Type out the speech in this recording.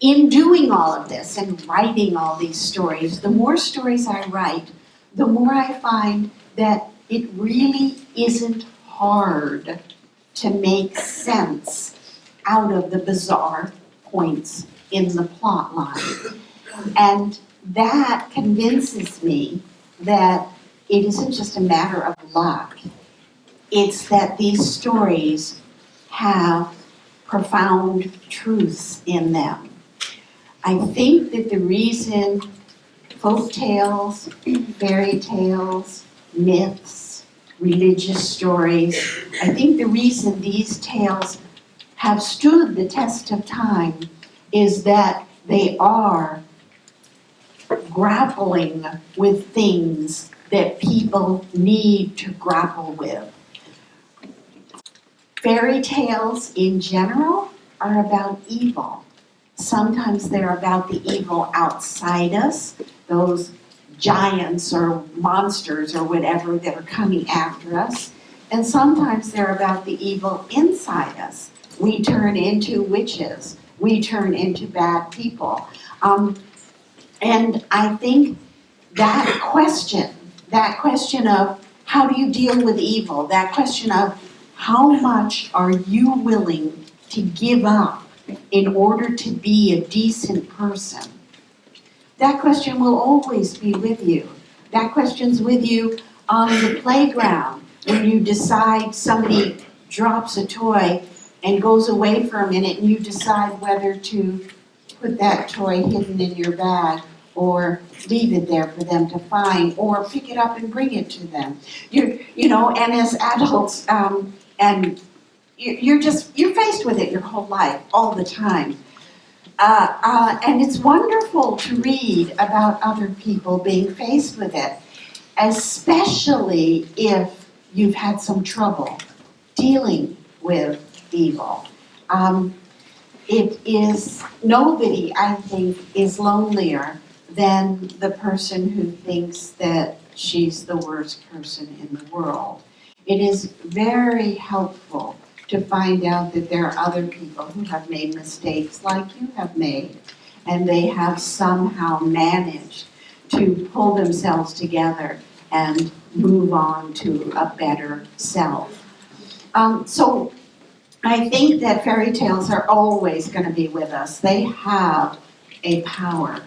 in doing all of this and writing all these stories, the more stories I write, the more I find that it really isn't hard to make sense out of the bizarre points in the plot line. And that convinces me that it isn't just a matter of luck. It's that these stories have profound truths in them. I think that the reason folk tales, fairy tales, myths, religious stories, I think the reason these tales have stood the test of time is that they are grappling with things that people need to grapple with. Fairy tales in general are about evil. Sometimes they're about the evil outside us, those giants or monsters or whatever that are coming after us. And sometimes they're about the evil inside us. We turn into witches. We turn into bad people. And I think that question of how do you deal with evil, that question of how much are you willing to give up in order to be a decent person, that question will always be with you. That question's with you on the playground when you decide somebody drops a toy and goes away for a minute and you decide whether to put that toy hidden in your bag or leave it there for them to find, or pick it up and bring it to them. And as adults, and you're faced with it your whole life, all the time. And it's wonderful to read about other people being faced with it, especially if you've had some trouble dealing with evil. It is, nobody, I think, is lonelier than the person who thinks that she's the worst person in the world. It is very helpful to find out that there are other people who have made mistakes like you have made, and they have somehow managed to pull themselves together and move on to a better self. So I think that fairy tales are always going to be with us. They have a power.